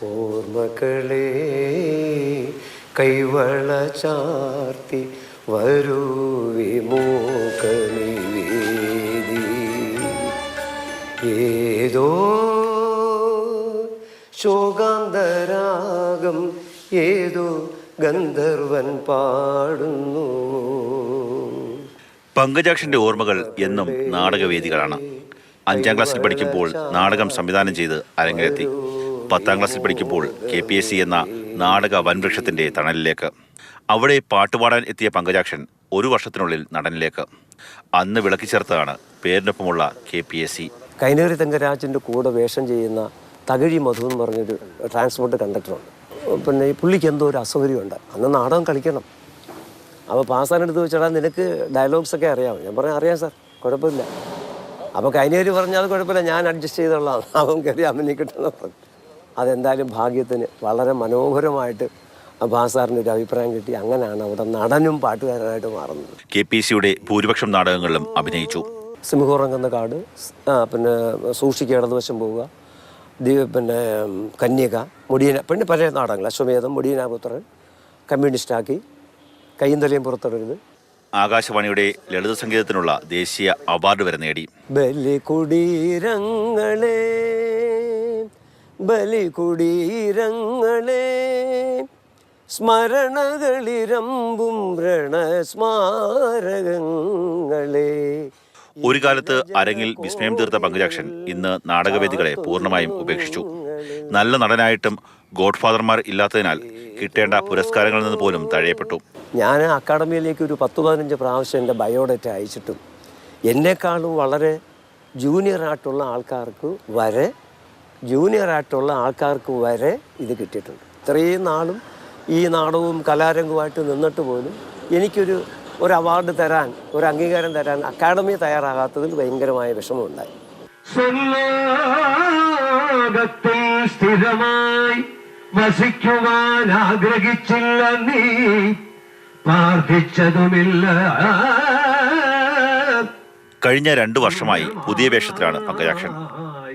ഓർമ്മകളെ കൈവള ചാർത്തി വരൂ വിമോകനിവേദി ഏതോ ശോകാന്തരാഗം ഏതോ ഗന്ധർവൻ പാടുന്നു. പങ്കജാക്ഷന്റെ ഓർമ്മകൾ എന്നും നാടകവേദികളാണ്. 5ാം ക്ലാസ്സിൽ പഠിക്കുമ്പോൾ നാടകം സംവിധാനം ചെയ്ത് അരങ്ങേറ്റി. 10ാം ക്ലാസ്സിൽ പഠിക്കുമ്പോൾ KPSC എന്ന നാടക വൻവൃക്ഷത്തിന്റെ തണലിലേക്ക്. അവിടെ പാട്ടുപാടാൻ എത്തിയ പങ്കജാക്ഷൻ 1 വർഷത്തിനുള്ളിൽ നടനിലേക്ക്. അന്ന് വിളക്കി ചേർത്തതാണ് പേരിനൊപ്പമുള്ള KPSC. കൈനേറി തങ്കരാജിൻ്റെ കൂടെ വേഷം ചെയ്യുന്ന തകഴി മധു എന്ന് പറഞ്ഞൊരു ട്രാൻസ്പോർട്ട് കണ്ടക്ടറുണ്ട്. പിന്നെ ഈ പുള്ളിക്ക് എന്തോ ഒരു അസൗകര്യമുണ്ട്. അന്ന് നാടകം കളിക്കണം. അപ്പോൾ പാസ്സാനെടുത്ത് വെച്ചാൽ നിനക്ക് ഡയലോഗ്സൊക്കെ അറിയാമോ? ഞാൻ പറഞ്ഞു അറിയാം സാർ, കുഴപ്പമില്ല. അപ്പോൾ കൈനേരി പറഞ്ഞാൽ അത് കുഴപ്പമില്ല, ഞാൻ അഡ്ജസ്റ്റ് ചെയ്തോളാം, അവൻ കയറി അമ്മനെ കിട്ടുന്ന പറഞ്ഞു. അതെന്തായാലും ഭാഗ്യത്തിന് വളരെ മനോഹരമായിട്ട് ഭാസാറിനൊരു അഭിപ്രായം കിട്ടി. അങ്ങനെയാണ് അവിടെ നടനും പാട്ടുകാരനായിട്ട് മാറുന്നത്. KPSCയുടെ ഭൂരിപക്ഷം നാടകങ്ങളിലും അഭിനയിച്ചു. സിംഹുറങ്ങുന്ന കാട്, പിന്നെ സൂക്ഷിക്ക് ഇടതുവശം പോവുക, പിന്നെ കന്യക, മുടിയന, പിന്നെ പഴയ നാടകങ്ങൾ അശ്വമേധം, മുടിയനാപുത്രൻ, കമ്മ്യൂണിസ്റ്റാക്കി, കയ്യും പുറത്തിടരുത്. ആകാശവാണിയുടെ ലളിത സംഗീതത്തിനുള്ള ദേശീയ അവാർഡ് വരെ നേടി. ബലികുടീരങ്ങളെ ബലികുടീരങ്ങളെ സ്മരണകളിരമ്പും രണസ്മാരകങ്ങളെ. ഒരു കാലത്ത് അരങ്ങിൽ വിസ്മയം തീർത്ത പങ്കജാക്ഷൻ ഇന്ന് നാടകവേദികളെ പൂർണ്ണമായും ഉപേക്ഷിച്ചു. നല്ല നടനായിട്ടും ഗോഡ്ഫാദർമാർ ഇല്ലാത്തതിനാൽ കിട്ടേണ്ട പുരസ്കാരങ്ങളിൽ നിന്ന് പോലും തഴയപ്പെട്ടു. ഞാൻ അക്കാഡമിയിലേക്ക് ഒരു 10-15 പ്രാവശ്യം എൻ്റെ ബയോഡേറ്റ അയച്ചിട്ടും എന്നെക്കാളും വളരെ ജൂനിയറായിട്ടുള്ള ആൾക്കാർക്ക് വരെ ഇത് കിട്ടിയിട്ടുണ്ട്. ഇത്രയും നാളും ഈ നാടകവും കലാരംഗവുമായിട്ട് നിന്നിട്ട് പോലും എനിക്കൊരു അവാർഡ് തരാൻ, ഒരു അംഗീകാരം തരാൻ അക്കാഡമി തയ്യാറാകാത്തതിൽ ഭയങ്കരമായ വിഷമമുണ്ടായി. സ്ഥിരമായി വസിക്കുവാൻ ആഗ്രഹിച്ചില്ല, നീ പ്രാർത്ഥിച്ചതുമില്ല. കഴിഞ്ഞ 2 വർഷമായി പുതിയ വേഷത്തിലാണ് പങ്കജാക്ഷൻ.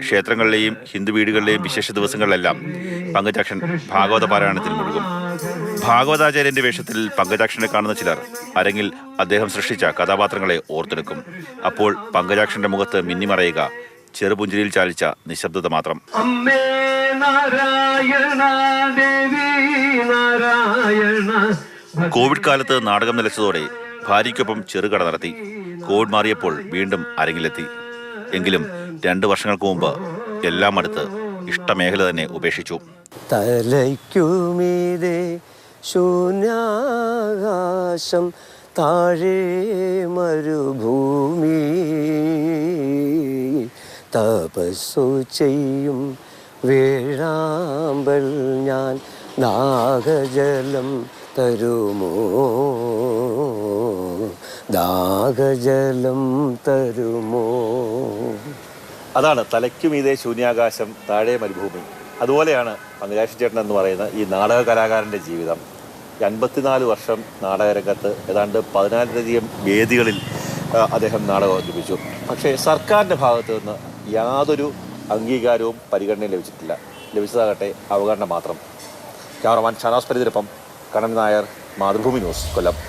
ക്ഷേത്രങ്ങളിലെയും ഹിന്ദു വീടുകളിലെയും വിശേഷ ദിവസങ്ങളിലെല്ലാം പങ്കജാക്ഷൻ ഭാഗവത പാരായണത്തിൽ മുഴുകും. ഭാഗവതാചാര്യന്റെ വേഷത്തിൽ പങ്കജാക്ഷനെ കാണുന്ന ചിലർ അരങ്ങിൽ അദ്ദേഹം സൃഷ്ടിച്ച കഥാപാത്രങ്ങളെ ഓർത്തെടുക്കും. അപ്പോൾ പങ്കജാക്ഷന്റെ മുഖത്ത് മിന്നിമറയുക ചെറുപുഞ്ചിരിയിൽ ചാലിച്ച നിശബ്ദത മാത്രം. കോവിഡ് കാലത്ത് നാടകം നിലച്ചതോടെ ഭാര്യയ്ക്കൊപ്പം ചെറുകട നടത്തി. കോവിഡ് മാറിയപ്പോൾ വീണ്ടും അരങ്ങിലെത്തി. എങ്കിലും 2 വർഷങ്ങൾക്ക് മുമ്പ് എല്ലാം അടുത്ത് ഇഷ്ടമേഖല തന്നെ ഉപേക്ഷിച്ചു. തലയ്ക്കുമീതെ ശൂന്യാകാശം, താഴെ മരുഭൂമി, തപസ്സു ചെയ്യും വേഴാമ്പൽ ഞാൻ, ദാഹജലം തരുമോ, ദാഹജലം തരുമോ. അതാണ് തലയ്ക്കുമീതെ ശൂന്യാകാശം, താഴെ മരുഭൂമി. അതുപോലെയാണ് പങ്കജാക്ഷൻ ചേട്ടൻ എന്ന് പറയുന്ന ഈ നാടക കലാകാരൻ്റെ ജീവിതം. 54 വർഷം നാടകരംഗത്ത്, ഏതാണ്ട് 14ലധികം വേദികളിൽ അദ്ദേഹം നാടകം അവതരിപ്പിച്ചു. പക്ഷേ സർക്കാരിൻ്റെ ഭാഗത്തു നിന്ന് യാതൊരു അംഗീകാരവും പരിഗണനയും ലഭിച്ചിട്ടില്ല. ലഭിച്ചതാകട്ടെ അവഗണന മാത്രം. ക്യാമറമാൻ ഷാനാസ് പരിതിരൊപ്പം കണ്ണൻ നായർ, മാതൃഭൂമി ന്യൂസ്, കൊല്ലം.